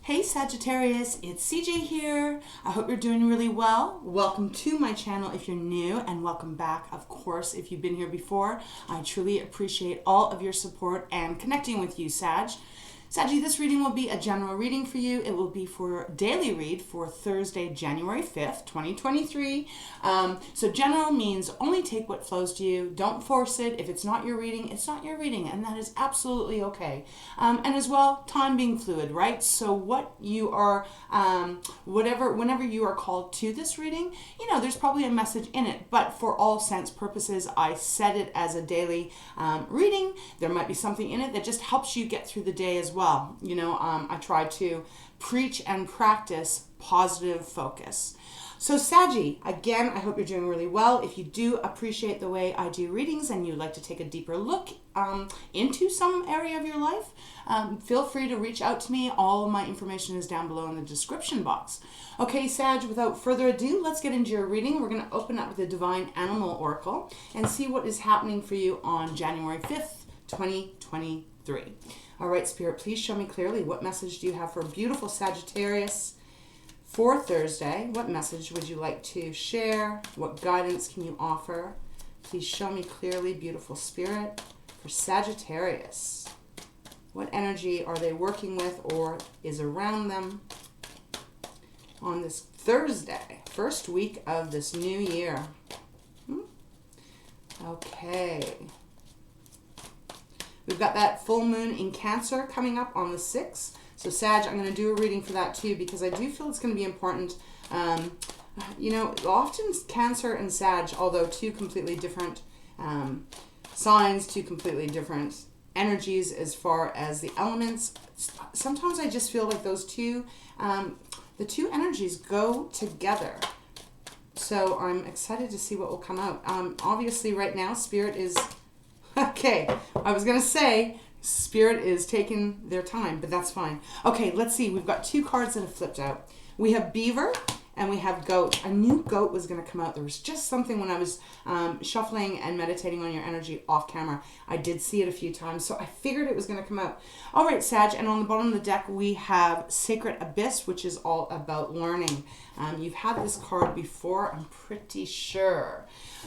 Hey Sagittarius, it's CJ here. I hope you're doing really well. Welcome to my channel if you're new, and welcome back, of course, if you've been here before. I truly appreciate all of your support and connecting with you, Sag. Saggy, this reading will be a general reading for you. It will be for daily read for Thursday, January 5th, 2023. So general means only take what flows to you. Don't force it. If it's not your reading, it's not your reading, and that is absolutely okay. And as well, time being fluid, right? So what you are, whenever you are called to this reading, there's probably a message in it, but for all sense purposes, I set it as a daily reading. There might be something in it that just helps you get through the day as well. I try to preach and practice positive focus. So Saggy, again, I hope you're doing really well. If you do appreciate the way I do readings and you'd like to take a deeper look into some area of your life, feel free to reach out to me. All of my information is down below in the description box. Okay, Sag, without further ado, let's get into your reading. We're going to open up with the Divine Animal Oracle and see what is happening for you on January 5th, 2023. All right, Spirit, please show me clearly, what message do you have for beautiful Sagittarius for Thursday? What message would you like to share? What guidance can you offer? Please show me clearly, beautiful Spirit, for Sagittarius. What energy are they working with or is around them on this Thursday, first week of this new year? Okay. We've got that full moon in Cancer coming up on the 6th. So Sag, I'm going to do a reading for that too, because I do feel it's going to be important. Often Cancer and Sag, although two completely different signs, two completely different energies as far as the elements, sometimes I just feel like those two, the two energies go together. So I'm excited to see what will come out. Obviously right now, Spirit is... Okay, I was going to say Spirit is taking their time, but that's fine. Okay, let's see. We've got two cards that have flipped out. We have Beaver and we have Goat. I knew Goat was going to come out. There was just something when I was shuffling and meditating on your energy off camera. I did see it a few times, so I figured it was going to come out. All right, Sag, and on the bottom of the deck, we have Sacred Abyss, which is all about learning. You've had this card before, I'm pretty sure.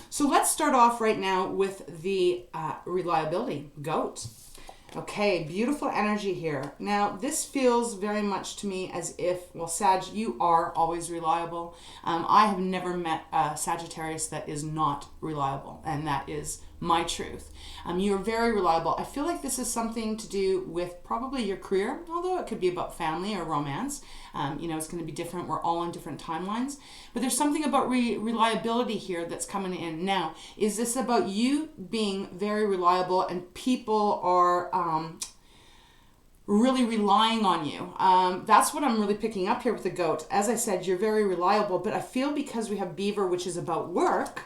So let's start off right now with the reliability, Goat. Okay, beautiful energy here. Now, this feels very much to me as if, well, Sag, you are always reliable. I have never met a Sagittarius that is not reliable, and that is my truth. You're very reliable. I feel like this is something to do with probably your career, although it could be about family or romance. It's going to be different. We're all on different timelines. But there's something about reliability here that's coming in. Now, is this about you being very reliable and people are really relying on you? That's what I'm really picking up here with the Goat. As I said, you're very reliable, but I feel because we have Beaver, which is about work,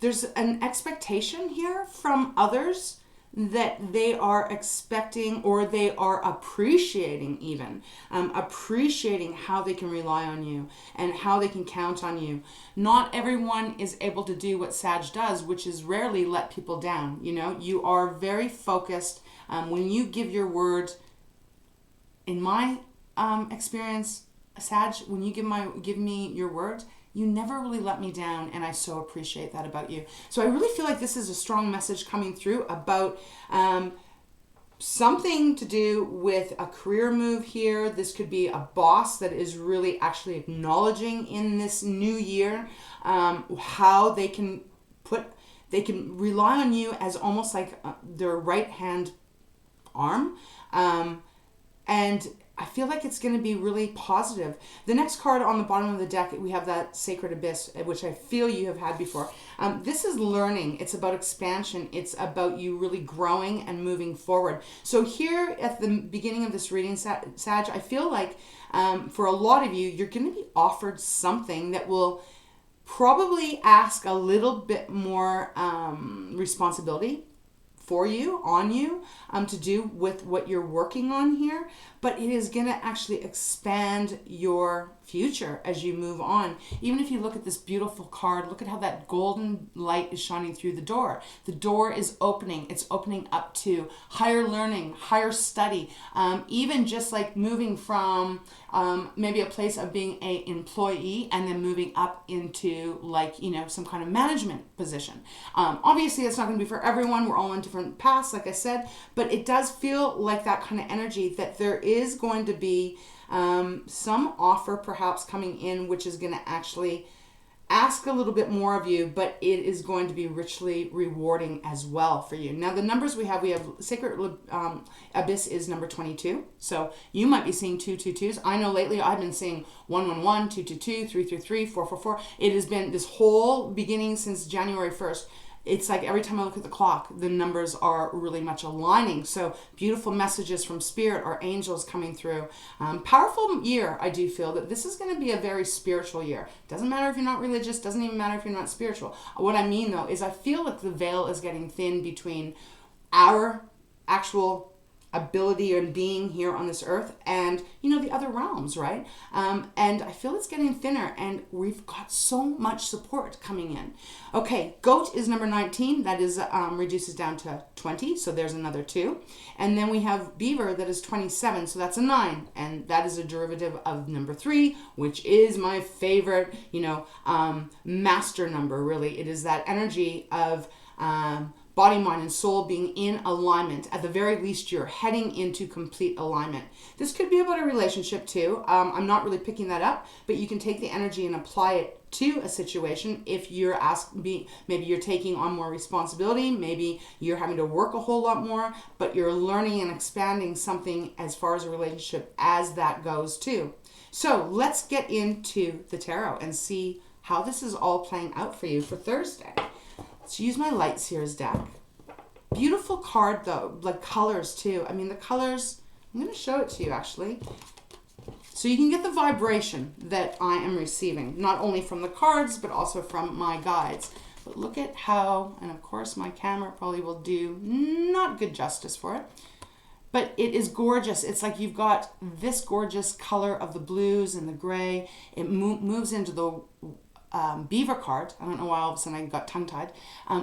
there's an expectation here from others that they are expecting or they are appreciating even. Appreciating how they can rely on you and how they can count on you. Not everyone is able to do what Sag does, which is rarely let people down. You are very focused. When you give your word, in my experience, Sag, when you give me your word, you never really let me down, and I so appreciate that about you. So I really feel like this is a strong message coming through about something to do with a career move here. This could be a boss that is really actually acknowledging in this new year how they can rely on you as almost like their right-hand arm. And I feel like it's going to be really positive. The next card on the bottom of the deck, we have that Sacred Abyss, which I feel you have had before. This is learning. It's about expansion. It's about you really growing and moving forward. So here at the beginning of this reading, Sag, I feel like for a lot of you, you're going to be offered something that will probably ask a little bit more responsibility for you, on you, to do with what you're working on here, but it is going to actually expand your future as you move on. Even if you look at this beautiful card, look at how that golden light is shining through the door. The door is opening. It's opening up to higher learning, higher study, even just like moving from maybe a place of being an employee and then moving up into like, you know, some kind of management position. Obviously, it's not going to be for everyone. We're all on different paths, like I said, but it does feel like that kind of energy that there is going to be some offer perhaps coming in, which is going to actually ask a little bit more of you, but it is going to be richly rewarding as well for you. Now, the numbers we have Sacred Abyss is number 22. So you might be seeing 222s. I know lately I've been seeing 111, 222, 333, 444. It has been this whole beginning since January 1st. It's like every time I look at the clock, the numbers are really much aligning. So beautiful messages from spirit or angels coming through. Powerful year, I do feel that this is going to be a very spiritual year. Doesn't matter if you're not religious, doesn't even matter if you're not spiritual. What I mean though is I feel like the veil is getting thin between our actual ability and being here on this earth and, you know, the other realms, right? And I feel it's getting thinner and we've got so much support coming in. Okay, goat is number 19. That is reduces down to 20. So there's another 2. And then we have beaver that is 27. So that's a 9. And that is a derivative of number 3, which is my favorite, you know, master number, really. It is that energy of body, mind, and soul being in alignment. At the very least, you're heading into complete alignment. This could be about a relationship too. I'm not really picking that up, but you can take the energy and apply it to a situation. If you're maybe you're taking on more responsibility, maybe you're having to work a whole lot more, but you're learning and expanding something as far as a relationship as that goes too. So let's get into the tarot and see how this is all playing out for you for Thursday. Let's use my Light Seers deck. Beautiful card though, like colors too. I mean the colors, I'm going to show it to you actually. So you can get the vibration that I am receiving, not only from the cards, but also from my guides. But look at how, and of course my camera probably will do not good justice for it, but it is gorgeous. It's like you've got this gorgeous color of the blues and the gray. It moves into the beaver card. I don't know why all of a sudden I got tongue-tied,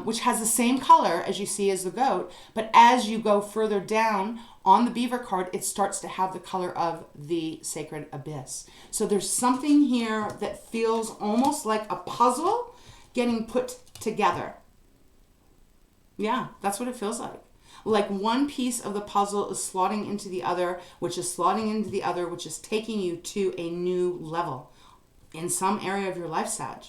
which has the same color as you see as the goat, but as you go further down on the beaver card, it starts to have the color of the Sacred Abyss. So there's something here that feels almost like a puzzle getting put together. Yeah, that's what it feels like. Like one piece of the puzzle is slotting into the other, which is slotting into the other, which is taking you to a new level in some area of your life, Sag.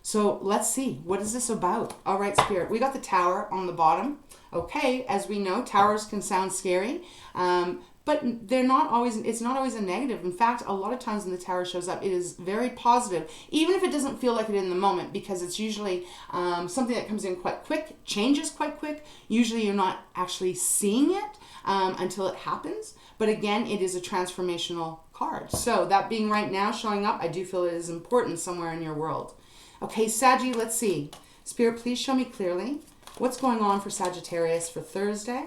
So let's see, what is this about? All right, Spirit, we got the Tower on the bottom. Okay, as we know, towers can sound scary, but they're not always, it's not always a negative. In fact, a lot of times when the Tower shows up, it is very positive, even if it doesn't feel like it in the moment, because it's usually something that comes in quite quick, changes quite quick. Usually you're not actually seeing it until it happens. But again, it is a transformational card. So that being right now showing up, I do feel it is important somewhere in your world. Okay, Saggy, let's see. Spirit, please show me clearly what's going on for Sagittarius for Thursday.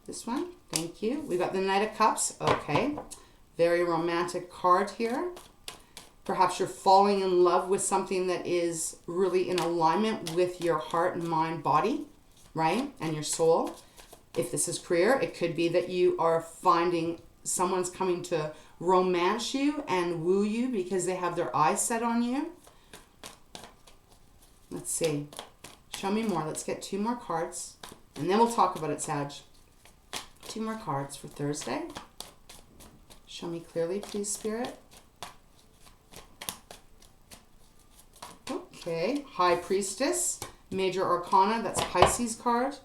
This one, thank you. We got the Knight of Cups. Okay, very romantic card here. Perhaps you're falling in love with something that is really in alignment with your heart and mind, body, right? And your soul. If this is career, it could be that you are finding someone's coming to romance you and woo you because they have their eyes set on you. Let's see. Show me more. Let's get 2 more cards and then we'll talk about it, Sag. 2 more cards for Thursday. Show me clearly, please, Spirit. Okay. High Priestess, Major Arcana. That's Pisces card.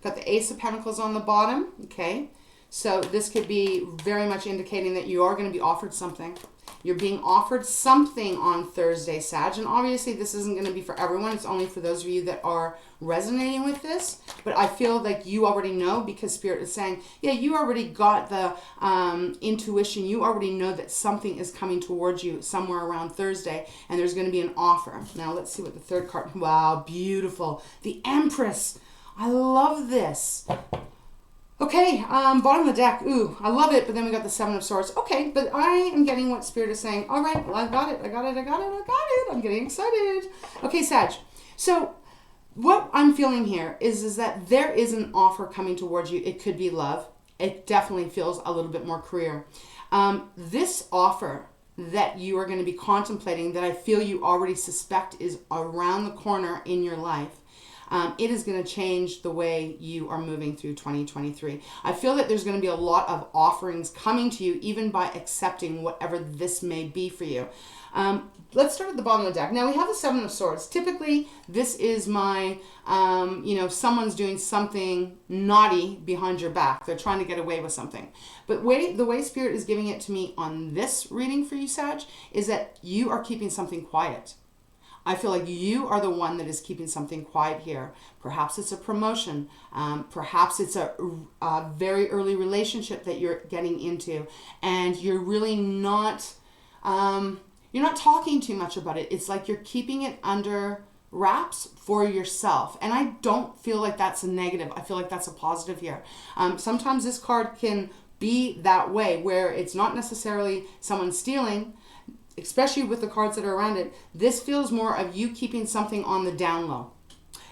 Got the Ace of Pentacles on the bottom. Okay. So this could be very much indicating that you are going to be offered something. You're being offered something on Thursday, Sag. And obviously this isn't going to be for everyone. It's only for those of you that are resonating with this. But I feel like you already know, because Spirit is saying, yeah, you already got the intuition. You already know that something is coming towards you somewhere around Thursday, and there's going to be an offer. Now let's see what the third card. Wow, beautiful. The Empress. I love this. Okay, bottom of the deck. Ooh, I love it, but then we got the Seven of Swords. Okay, but I am getting what Spirit is saying. All right, well, I got it. I'm getting excited. Okay, Sag. So what I'm feeling here is that there is an offer coming towards you. It could be love. It definitely feels a little bit more career. This offer that you are going to be contemplating, that I feel you already suspect is around the corner in your life, it is going to change the way you are moving through 2023. I feel that there's going to be a lot of offerings coming to you, even by accepting whatever this may be for you. Let's start at the bottom of the deck. Now we have the Seven of Swords. Typically, this is my, someone's doing something naughty behind your back. They're trying to get away with something. But the way Spirit is giving it to me on this reading for you, Sag, is that you are keeping something quiet. I feel like you are the one that is keeping something quiet here. Perhaps it's a promotion. Perhaps it's a very early relationship that you're getting into, and you're really not, you're not talking too much about it. It's like you're keeping it under wraps for yourself. And I don't feel like that's a negative. I feel like that's a positive here. Sometimes this card can be that way, where it's not necessarily someone stealing, especially with the cards that are around it. This feels more of you keeping something on the down low.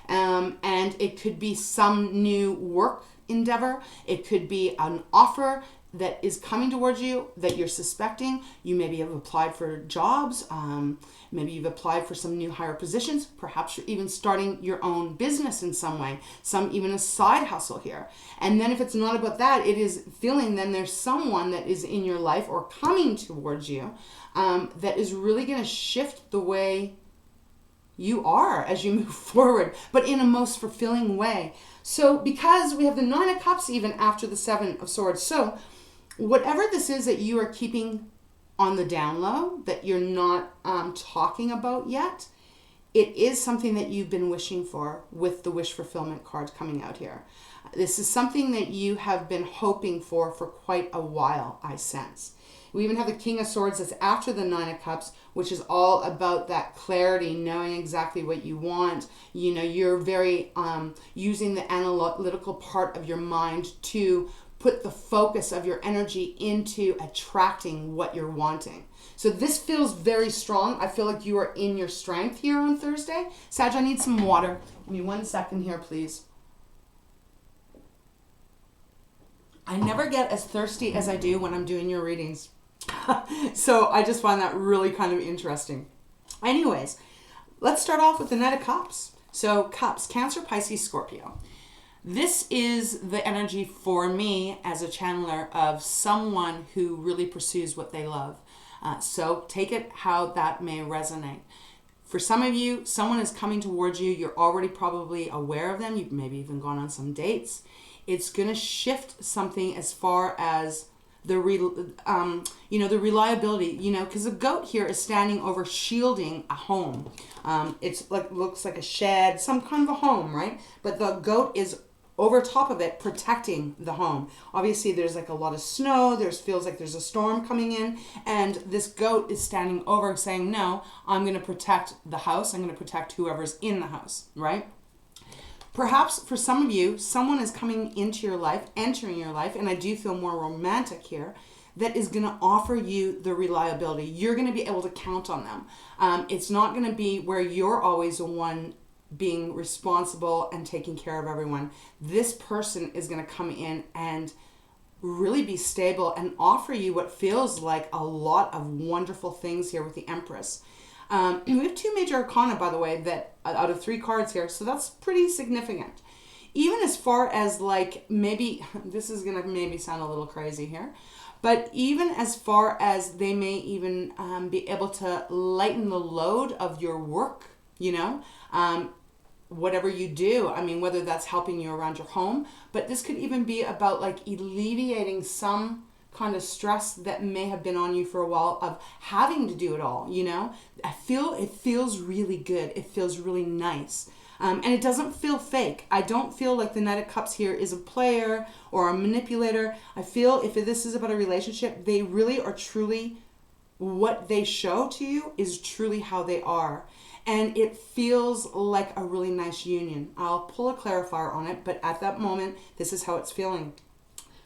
And it could be some new work endeavor. It could be an offer that is coming towards you that you're suspecting. You maybe have applied for jobs. Maybe you've applied for some new higher positions. Perhaps you're even starting your own business in some way. Even a side hustle here. And then if it's not about that, it is feeling then there's someone that is in your life or coming towards you that is really going to shift the way you are as you move forward, but in a most fulfilling way. So because we have the Nine of Cups even after the Seven of Swords. So whatever this is that you are keeping on the down low, that you're not talking about yet, it is something that you've been wishing for, with the wish fulfillment card coming out here. This is something that you have been hoping for quite a while, I sense. We even have the King of Swords that's after the Nine of Cups, which is all about that clarity, knowing exactly what you want. You know, you're very using the analytical part of your mind to put the focus of your energy into attracting what you're wanting. So this feels very strong. I feel like you are in your strength here on Thursday. Sag, I need some water. Give me 1 second here, please. I never get as thirsty as I do when I'm doing your readings. So I just find that really kind of interesting. Anyways, let's start off with the Knight of Cups. So Cups, Cancer, Pisces, Scorpio. This is the energy for me as a channeler of someone who really pursues what they love. So take it how that may resonate. For some of you, someone is coming towards you. You're already probably aware of them. You've maybe even gone on some dates. It's going to shift something as far as the reliability, because the goat here is standing over shielding a home. It's like, looks like a shed, some kind of a home, right? But the goat is over top of it protecting the home. Obviously there's like a lot of snow, feels like there's a storm coming in, and this goat is standing over saying, no, I'm going to protect the house. I'm going to protect whoever's in the house, right? Perhaps for some of you, someone is coming into your life, entering your life, and I do feel more romantic here, that is going to offer you the reliability. You're going to be able to count on them. It's not going to be where you're always the one being responsible and taking care of everyone. This person is going to come in and really be stable and offer you what feels like a lot of wonderful things here with the Empress. We have 2 major arcana, by the way, that out of 3 cards here, so that's pretty significant. Even as far as like, maybe, this is going to maybe sound a little crazy here, but even as far as they may even be able to lighten the load of your work, whatever you do. I mean, whether that's helping you around your home, but this could even be about like alleviating some kind of stress that may have been on you for a while of having to do it all, you know? I feel it feels really good. It feels really nice. And it doesn't feel fake. I don't feel like the Knight of Cups here is a player or a manipulator. I feel if this is about a relationship, they really are truly, what they show to you is truly how they are. And it feels like a really nice union. I'll pull a clarifier on it, but at that moment, this is how it's feeling.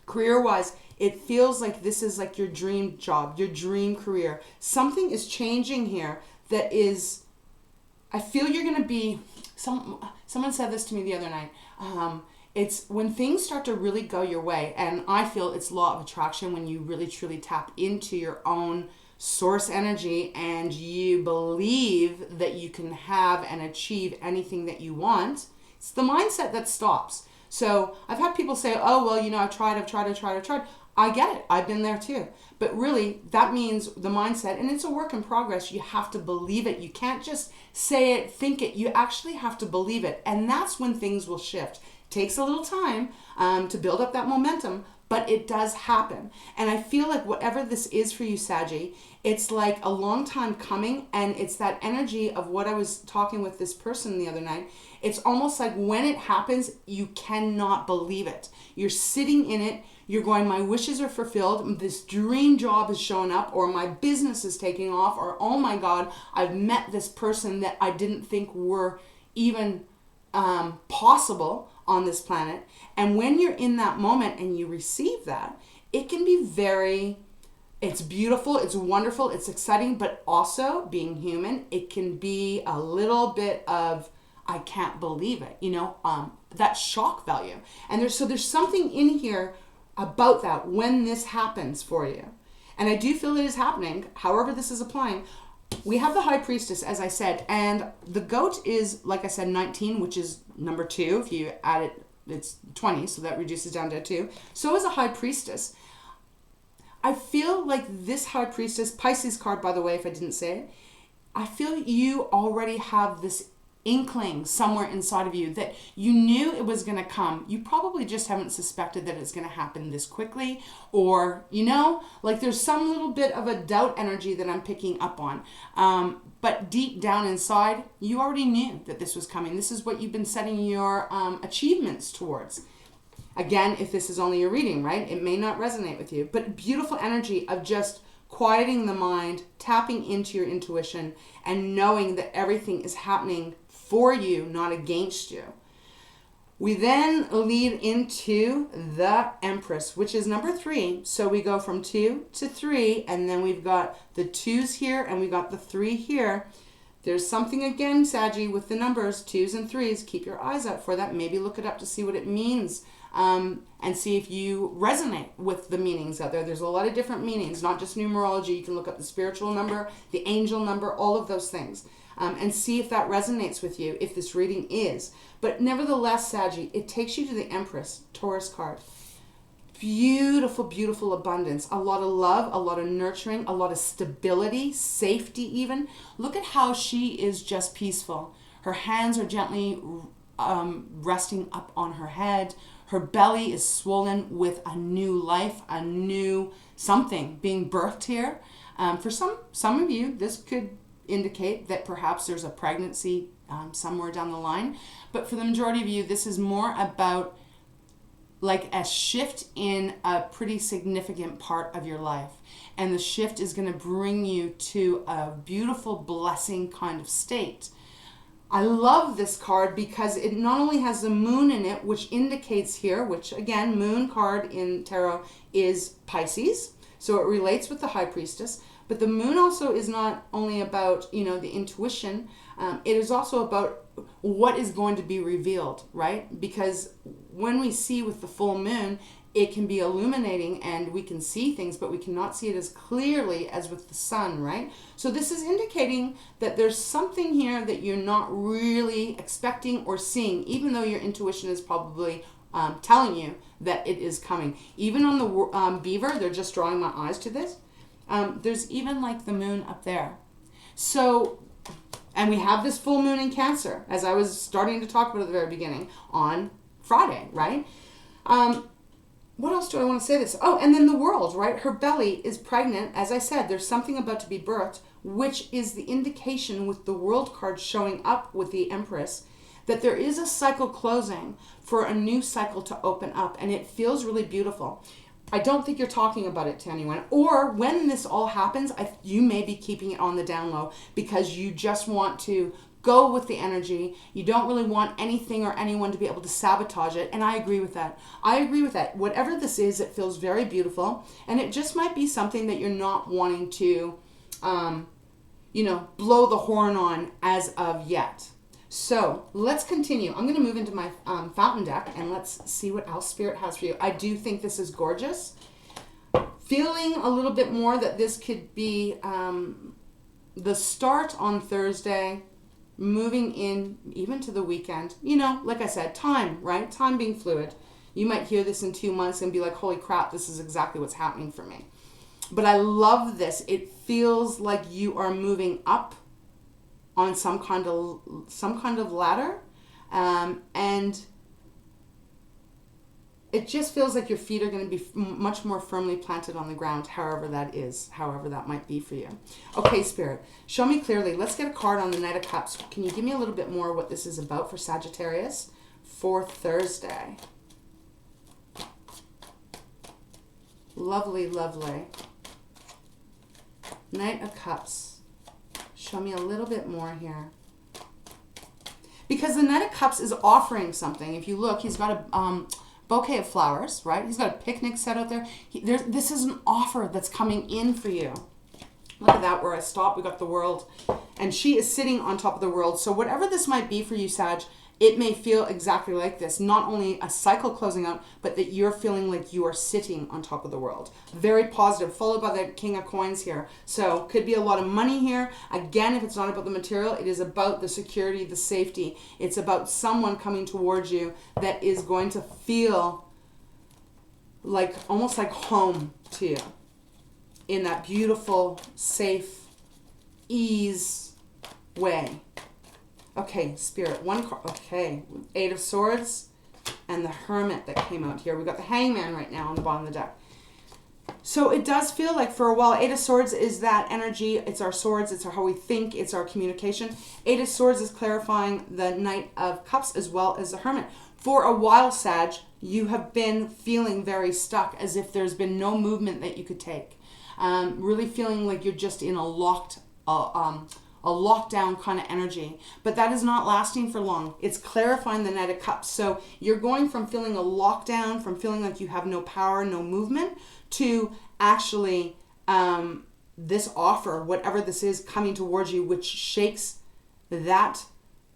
Career-wise, it feels like this is like your dream job, your dream career. Something is changing here that is, I feel you're going to be, someone said this to me the other night. It's when things start to really go your way, and I feel it's law of attraction when you really truly tap into your own source energy and you believe that you can have and achieve anything that you want. It's the mindset that stops. So I've had people say, oh, well, you know, I've tried. I get it. I've been there too. But really, that means the mindset, and it's a work in progress. You have to believe it. You can't just say it, think it. You actually have to believe it. And that's when things will shift. It takes a little time to build up that momentum, but it does happen. And I feel like whatever this is for you, Saggy, it's like a long time coming, and it's that energy of what I was talking with this person the other night. It's almost like when it happens, you cannot believe it. You're sitting in it. You're going, my wishes are fulfilled. This dream job is showing up, or my business is taking off, or oh my God, I've met this person that I didn't think were even possible on this planet. And when you're in that moment and you receive that, it can be it's beautiful, it's wonderful, it's exciting, but also being human, it can be a little bit of, I can't believe it, you know, that shock value. And there's something in here about that when this happens for you. And I do feel it is happening, however this is applying. We have the High Priestess, as I said, and the goat is, like I said, 19, which is number 2. If you add it, it's 20, so that reduces down to 2. So is a High Priestess. I feel like this High Priestess, Pisces card, by the way, if I didn't say it, I feel you already have this inkling somewhere inside of you that you knew it was going to come. You probably just haven't suspected that it's going to happen this quickly, or, you know, like there's some little bit of a doubt energy that I'm picking up on. But deep down inside, you already knew that this was coming. This is what you've been setting your achievements towards. Again, if this is only a reading, right? It may not resonate with you, but beautiful energy of just quieting the mind, tapping into your intuition, and knowing that everything is happening for you, not against you. We then lead into the Empress, which is number 3. So we go from 2 to 3, and then we've got the 2s here, and we got the 3 here. There's something again, Saggy, with the numbers, 2s and 3s. Keep your eyes out for that. Maybe look it up to see what it means. And see if you resonate with the meanings out there. There's a lot of different meanings, not just numerology. You can look up the spiritual number, the angel number, all of those things, and see if that resonates with you, if this reading is. But nevertheless, Saggy, it takes you to the Empress, Taurus card. Beautiful, beautiful abundance. A lot of love, a lot of nurturing, a lot of stability, safety even. Look at how she is just peaceful. Her hands are gently resting up on her head. Her belly is swollen with a new life, a new something being birthed here. For some of you, this could indicate that perhaps there's a pregnancy somewhere down the line. But for the majority of you, this is more about like a shift in a pretty significant part of your life. And the shift is going to bring you to a beautiful blessing kind of state. I love this card because it not only has the moon in it, which indicates here, which again, moon card in tarot is Pisces. So it relates with the High Priestess. But the moon also is not only about, you know, the intuition. It is also about what is going to be revealed, right? Because when we see with the full moon, it can be illuminating and we can see things, but we cannot see it as clearly as with the sun, right? So this is indicating that there's something here that you're not really expecting or seeing, even though your intuition is probably telling you that it is coming. Even on the beaver, they're just drawing my eyes to this. There's even like the moon up there. So, and we have this full moon in Cancer, as I was starting to talk about at the very beginning, on Friday, right? what else do I want to say this? Oh, and then the world, right? Her belly is pregnant. As I said, there's something about to be birthed, which is the indication with the world card showing up with the Empress that there is a cycle closing for a new cycle to open up. And it feels really beautiful. I don't think you're talking about it to anyone. Or when this all happens, you may be keeping it on the down low because you just want to go with the energy. You don't really want anything or anyone to be able to sabotage it. And I agree with that. I agree with that. Whatever this is, it feels very beautiful. And it just might be something that you're not wanting to, blow the horn on as of yet. So let's continue. I'm going to move into my fountain deck and let's see what else Spirit has for you. I do think this is gorgeous. Feeling a little bit more that this could be the start on Thursday, moving in even to the weekend. Like I said, time, right? Time being fluid. You might hear this in 2 months and be like, holy crap, this is exactly what's happening for me. But I love this. It feels like you are moving up on some kind of ladder, and it just feels like your feet are going to be much more firmly planted on the ground, however that might be for you. Okay, Spirit, show me clearly. Let's get a card on the Knight of Cups. Can you give me a little bit more what this is about for Sagittarius for Thursday? Lovely, lovely. Knight of Cups. Show me a little bit more here. Because the Knight of Cups is offering something. If you look, he's got a bouquet of flowers, right? He's got a picnic set out there. This is an offer that's coming in for you. Look at that, where I stopped. We got the world. And she is sitting on top of the world. So whatever this might be for you, Sag, it may feel exactly like this. Not only a cycle closing out, but that you're feeling like you are sitting on top of the world. Very positive, followed by the King of Coins here. So could be a lot of money here. Again, if it's not about the material, it is about the security, the safety. It's about someone coming towards you that is going to feel like almost like home to you in that beautiful, safe, ease way. Okay, Spirit, one card. Okay, 8 of Swords and the Hermit that came out here. We got the Hangman right now on the bottom of the deck. So it does feel like for a while, 8 of Swords is that energy. It's our swords. It's how we think. It's our communication. 8 of Swords is clarifying the Knight of Cups as well as the Hermit. For a while, Sag, you have been feeling very stuck, as if there's been no movement that you could take. Really feeling like you're just in a lockdown kind of energy. But that is not lasting for long. It's clarifying the Knight of Cups. So you're going from feeling a lockdown, from feeling like you have no power, no movement, to actually this offer, whatever this is, coming towards you, which shakes that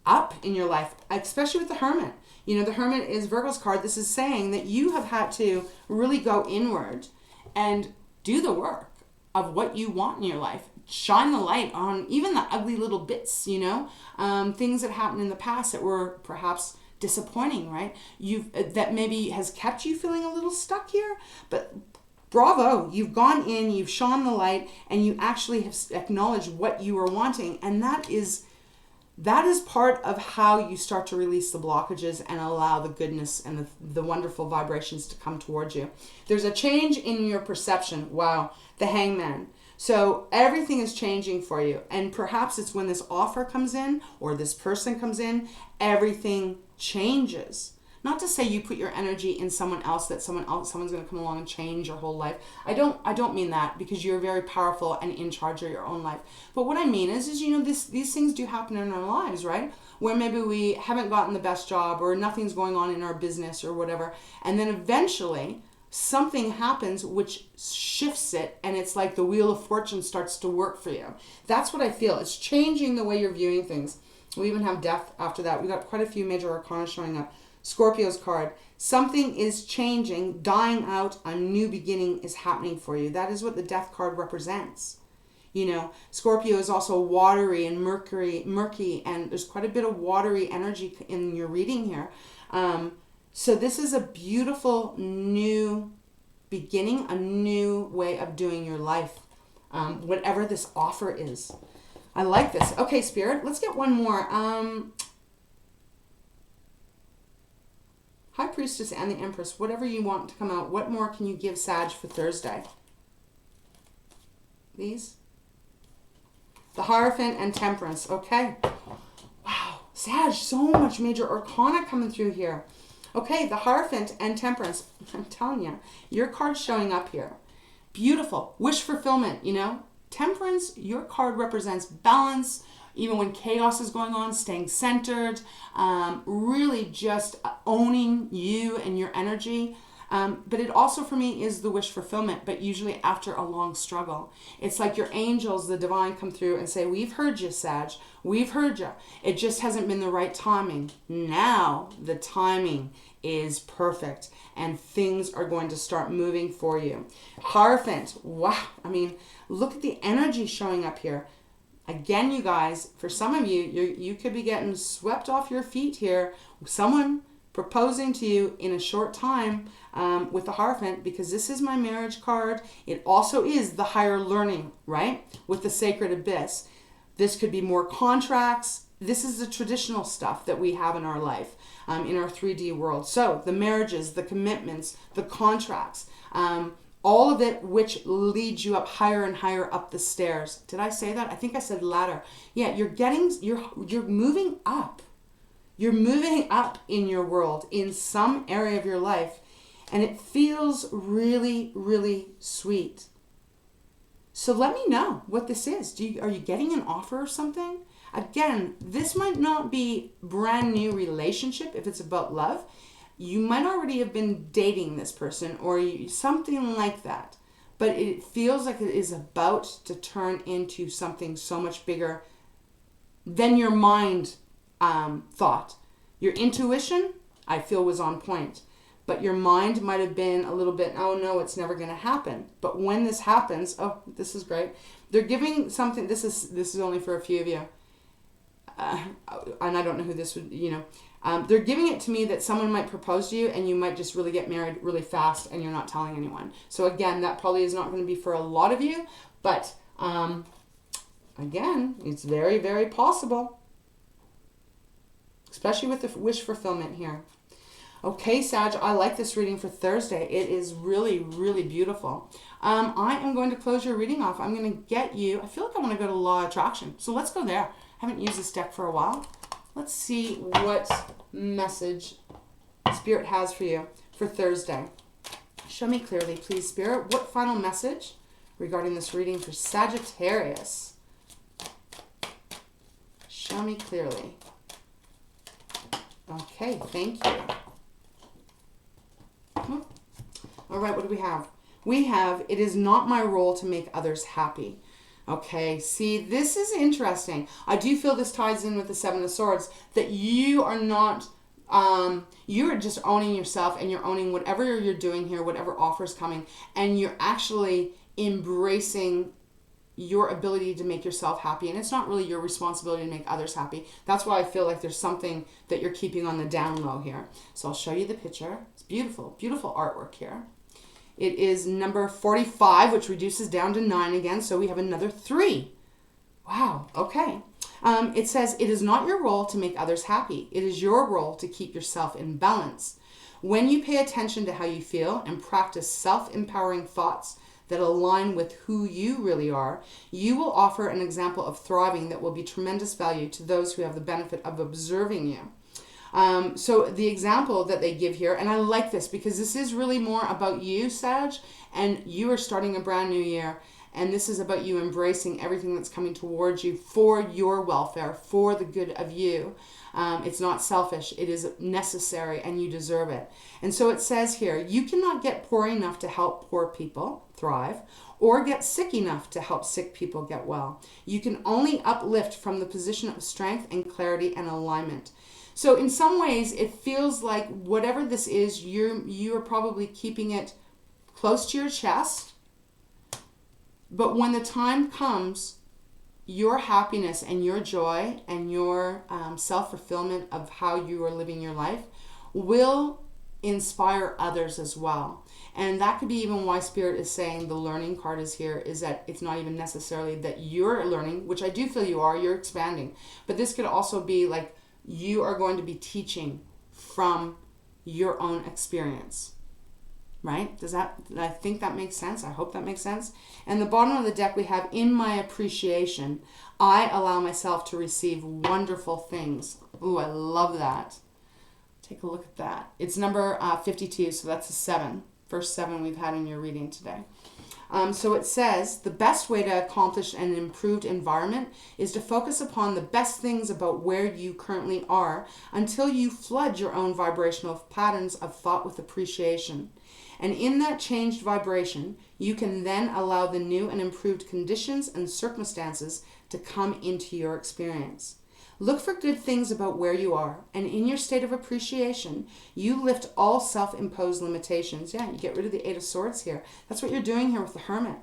up in your life, especially with the Hermit. The Hermit is Virgo's card. This is saying that you have had to really go inward and do the work of what you want in your life. Shine the light on even the ugly little bits, things that happened in the past that were perhaps disappointing, right? That maybe has kept you feeling a little stuck here, but bravo, you've gone in, you've shone the light, and you actually have acknowledged what you were wanting, and that is part of how you start to release the blockages and allow the goodness and the wonderful vibrations to come towards you. There's a change in your perception. Wow, the Hangman. So everything is changing for you. And perhaps it's when this offer comes in or this person comes in, everything changes. Not to say you put your energy in someone else, that someone's going to come along and change your whole life. I don't mean that, because you're very powerful and in charge of your own life. But what I mean is these things do happen in our lives, right? Where maybe we haven't gotten the best job or nothing's going on in our business or whatever. And then eventually something happens which shifts it, and it's like the Wheel of Fortune starts to work for you. That's what I feel. It's changing the way you're viewing things. We even have Death after that. We got quite a few major arcana showing up. Scorpio's card. Something is changing, dying out, a new beginning is happening for you. That is what the Death card represents. Scorpio is also watery and murky, and there's quite a bit of watery energy in your reading here. So this is a beautiful new beginning, a new way of doing your life, whatever this offer is. I like this. Okay, Spirit, let's get one more. High Priestess and the Empress, whatever you want to come out. What more can you give Sag for Thursday? These? The Hierophant and Temperance. Okay. Wow. Sag, so much major arcana coming through here. Okay, the Hierophant and Temperance. I'm telling you, your card's showing up here. Beautiful. Wish fulfillment, you know. Temperance, your card represents balance, even when chaos is going on, staying centered, really just owning you and your energy. But it also, for me, is the wish fulfillment, but usually after a long struggle. It's like your angels, the divine, come through and say, we've heard you, Sag. We've heard you. It just hasn't been the right timing. Now the timing is perfect and things are going to start moving for you. Hierophant, wow. I mean, look at the energy showing up here. Again, you guys, for some of you, you could be getting swept off your feet here. Someone proposing to you in a short time with the Hierophant, because this is my marriage card. It also is the higher learning, right? With the Sacred Abyss. This could be more contracts. This is the traditional stuff that we have in our life, in our 3D world. So the marriages, the commitments, the contracts, all of it which leads you up higher and higher up the stairs. Did I say that? I think I said ladder. Yeah, you're moving up. You're moving up in your world, in some area of your life, and it feels really, really sweet. So let me know what this is. Are you getting an offer or something? Again, this might not be brand new relationship if it's about love. You might already have been dating this person or something like that. But it feels like it is about to turn into something so much bigger than your mind thought. Your intuition, I feel, was on point. But your mind might have been a little bit, oh no, it's never going to happen. But when this happens, oh, this is great. They're giving something, this is only for a few of you. And I don't know who this would, they're giving it to me that someone might propose to you and you might just really get married really fast and you're not telling anyone. So again, that probably is not going to be for a lot of you. But again, it's very, very possible. Especially with the wish fulfillment here. Okay, Sag, I like this reading for Thursday. It is really, really beautiful. I am going to close your reading off. I'm going to get you, I feel like I want to go to Law of Attraction. So let's go there. I haven't used this deck for a while. Let's see what message Spirit has for you for Thursday. Show me clearly, please, Spirit. What final message regarding this reading for Sagittarius? Show me clearly. Okay, thank you. All right, what do we have? We have, it is not my role to make others happy. Okay, see, this is interesting. I do feel this ties in with the Seven of Swords, that you are not, you are just owning yourself and you're owning whatever you're doing here, whatever offer's coming, and you're actually embracing your ability to make yourself happy. And it's not really your responsibility to make others happy. That's why I feel like there's something that you're keeping on the down low here. So I'll show you the picture. It's beautiful, beautiful artwork here. It is number 45, which reduces down to 9 again. So we have another 3. Wow. Okay. It says, it is not your role to make others happy. It is your role to keep yourself in balance. When you pay attention to how you feel and practice self-empowering thoughts that align with who you really are, you will offer an example of thriving that will be tremendous value to those who have the benefit of observing you. So the example that they give here, and I like this because this is really more about you, Sag, and you are starting a brand new year, and this is about you embracing everything that's coming towards you for your welfare, for the good of you. It's not selfish. It is necessary, and you deserve it. And so it says here, you cannot get poor enough to help poor people thrive, or get sick enough to help sick people get well. You can only uplift from the position of strength and clarity and alignment. So in some ways, it feels like whatever this is, you are probably keeping it close to your chest. But when the time comes, your happiness and your joy and your self-fulfillment of how you are living your life will inspire others as well. And that could be even why Spirit is saying the learning card is here, is that it's not even necessarily that you're learning, which I do feel you are, you're expanding. But this could also be like you are going to be teaching from your own experience. Right? I think that makes sense. I hope that makes sense. And the bottom of the deck we have, in my appreciation, I allow myself to receive wonderful things. Ooh, I love that. Take a look at that. It's number 52, so that's a 7. First 7 we've had in your reading today. So it says, the best way to accomplish an improved environment is to focus upon the best things about where you currently are until you flood your own vibrational patterns of thought with appreciation. And in that changed vibration, you can then allow the new and improved conditions and circumstances to come into your experience. Look for good things about where you are, and in your state of appreciation, you lift all self-imposed limitations. Yeah, you get rid of the 8 of Swords here. That's what you're doing here with the Hermit.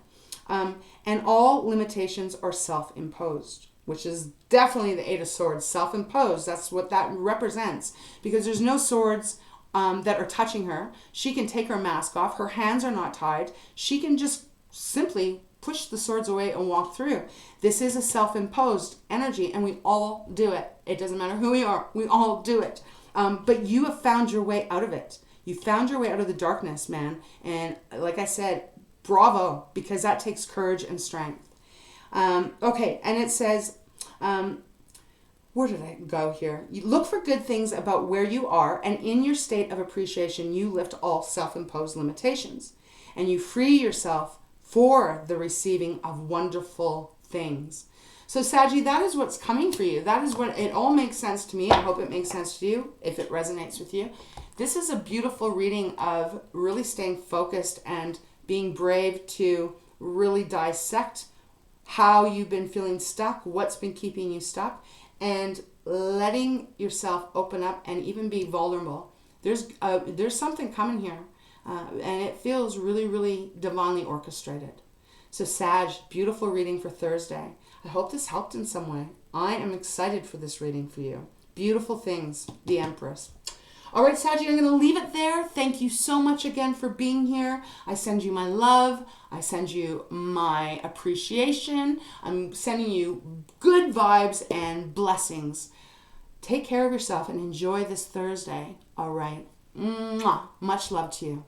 And all limitations are self-imposed, which is definitely the 8 of Swords, self-imposed. That's what that represents, because there's no swords that are touching her. She can take her mask off. Her hands are not tied. She can just simply push the swords away and walk through. This is a self-imposed energy, and we all do it. It doesn't matter who we are. We all do it. But you have found your way out of it. You found your way out of the darkness, man. And like I said, bravo, because that takes courage and strength. Okay, and it says, where did I go here? You look for good things about where you are, and in your state of appreciation, you lift all self-imposed limitations, and you free yourself for the receiving of wonderful things. So Saggy, that is what's coming for you. That is what, it all makes sense to me. I hope it makes sense to you, if it resonates with you. This is a beautiful reading of really staying focused and being brave to really dissect how you've been feeling stuck, what's been keeping you stuck, and letting yourself open up and even be vulnerable. There's something coming here. And it feels really, really divinely orchestrated. So Sag, beautiful reading for Thursday. I hope this helped in some way. I am excited for this reading for you. Beautiful things, the Empress. All right, Saggy, I'm going to leave it there. Thank you so much again for being here. I send you my love. I send you my appreciation. I'm sending you good vibes and blessings. Take care of yourself and enjoy this Thursday. All right. Mwah. Much love to you.